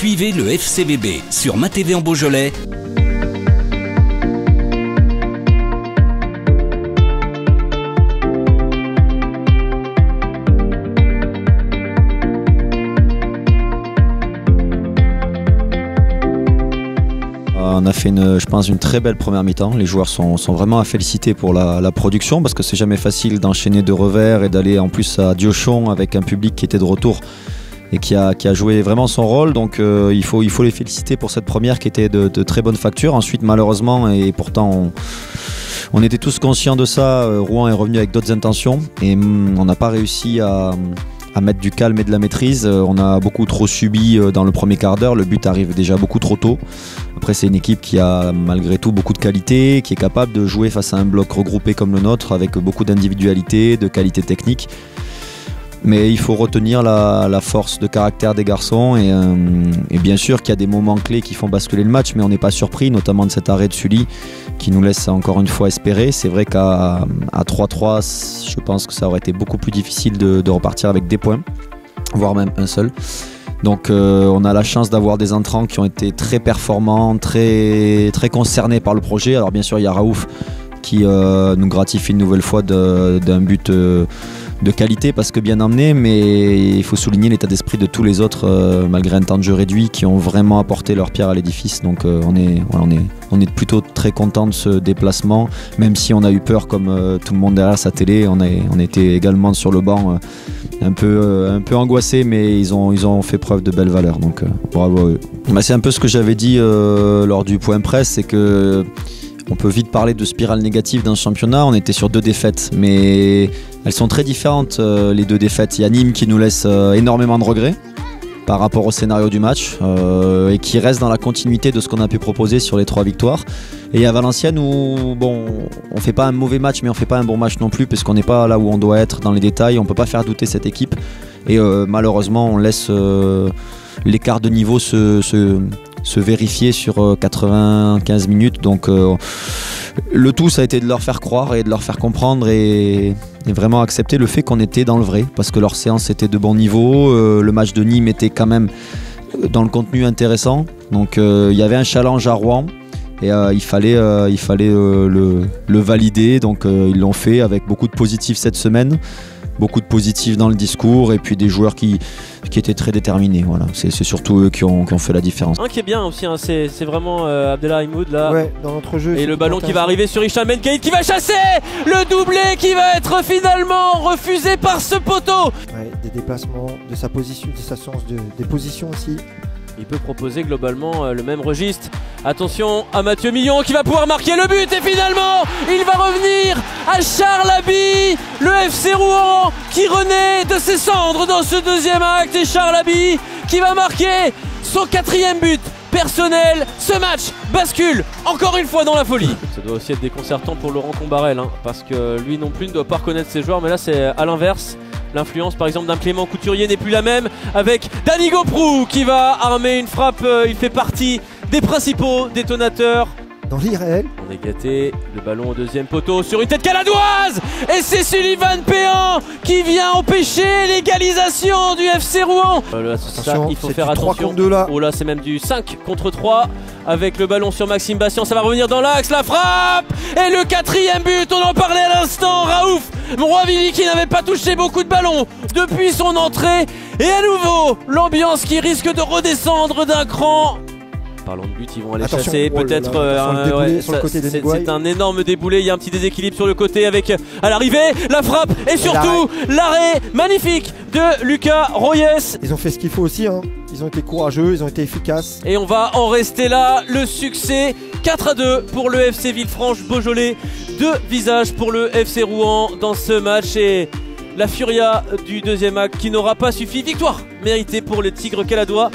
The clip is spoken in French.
Suivez le FCVB sur MaTV en Beaujolais. On a fait je pense une très belle première mi-temps. Les joueurs sont vraiment à féliciter pour la production parce que c'est jamais facile d'enchaîner deux revers et d'aller en plus à Diochon avec un public qui était de retour et qui a joué vraiment son rôle. Donc il faut les féliciter pour cette première qui était de très bonne facture. Ensuite malheureusement, et pourtant on était tous conscients de ça, Rouen est revenu avec d'autres intentions et on n'a pas réussi à mettre du calme et de la maîtrise. On a beaucoup trop subi dans le premier quart d'heure, le but arrive déjà beaucoup trop tôt. Après c'est une équipe qui a malgré tout beaucoup de qualité, qui est capable de jouer face à un bloc regroupé comme le nôtre avec beaucoup d'individualité, de qualité technique. Mais il faut retenir la force de caractère des garçons et bien sûr qu'il y a des moments clés qui font basculer le match, mais on n'est pas surpris, notamment de cet arrêt de Sully qui nous laisse encore une fois espérer. C'est vrai qu'à 3-3, je pense que ça aurait été beaucoup plus difficile de repartir avec des points, voire même un seul. Donc on a la chance d'avoir des entrants qui ont été très performants, très concernés par le projet. Alors bien sûr il y a Raouf qui nous gratifie une nouvelle fois d'un but de qualité parce que bien emmené, mais il faut souligner l'état d'esprit de tous les autres malgré un temps de jeu réduit qui ont vraiment apporté leur pierre à l'édifice. Donc on est plutôt très content de ce déplacement, même si on a eu peur comme tout le monde derrière sa télé. On était également sur le banc un peu angoissés, mais ils ont fait preuve de belles valeurs, donc bravo à eux. C'est un peu ce que j'avais dit lors du point presse, c'est que on peut vite parler de spirale négative dans ce championnat. On était sur 2 défaites, mais elles sont très différentes les 2 défaites. Il y a Nîmes qui nous laisse énormément de regrets par rapport au scénario du match et qui reste dans la continuité de ce qu'on a pu proposer sur les 3 victoires. Et il y a Valenciennes où bon, on fait pas un mauvais match, mais on fait pas un bon match non plus parce qu'on n'est pas là où on doit être dans les détails. On peut pas faire douter cette équipe et malheureusement on laisse l'écart de niveau se vérifier sur 95 minutes. Donc le tout ça a été de leur faire croire et de leur faire comprendre et vraiment accepter le fait qu'on était dans le vrai parce que leur séance était de bon niveau. Le match de Nîmes était quand même dans le contenu intéressant. Donc il y avait un challenge à Rouen et il fallait le valider. Donc ils l'ont fait avec beaucoup de positifs cette semaine. Beaucoup de positifs dans le discours et puis des joueurs qui étaient très déterminés. Voilà. C'est surtout eux qui ont fait la différence. Un qui est bien aussi, hein, c'est vraiment Abdellah Imoud là. Ouais, dans notre jeu. Et le ballon qui va arriver sur Hicham Benkaïd qui va chasser le doublé qui va être finalement refusé par ce poteau. Ouais, des déplacements, de sa position, de sa sens des positions aussi. Il peut proposer globalement le même registre. Attention à Mathieu Millon qui va pouvoir marquer le but et finalement il va revenir à Charles-Aby, le FC Rouen qui renaît de ses cendres dans ce deuxième acte et Charles-Aby qui va marquer son 4e but personnel. Ce match bascule encore une fois dans la folie. Ça doit aussi être déconcertant pour Laurent Combarel hein, parce que lui non plus ne doit pas reconnaître ses joueurs, mais là c'est à l'inverse. L'influence par exemple d'un Clément Couturier n'est plus la même avec Danny Goprou qui va armer une frappe. Il fait partie des principaux détonateurs. Dans l'irréel. On est gâté, le ballon au 2e poteau sur une tête caladoise et c'est Sullivan Péan qui vient empêcher l'égalisation du FC Rouen. Là, attention, il faut faire attention. 3 contre 2 là. Oh là c'est même du 5 contre 3 avec le ballon sur Maxime Bastian, ça va revenir dans l'axe, la frappe et le 4e but, on en parlait à l'instant, Raouf Mrouavili qui n'avait pas touché beaucoup de ballons depuis son entrée et à nouveau l'ambiance qui risque de redescendre d'un cran. Parlons de but, ils vont aller chasser peut-être. C'est un énorme déboulé, il y a un petit déséquilibre sur le côté avec à l'arrivée la frappe et surtout l'arrêt magnifique de Lucas Royes. Ils ont fait ce qu'il faut aussi, hein. Ils ont été courageux, ils ont été efficaces. Et on va en rester là, le succès 4-2 pour le FC Villefranche-Beaujolais. 2 visages pour le FC Rouen dans ce match et la furia du 2e acte qui n'aura pas suffi. Victoire méritée pour les Tigres caladois.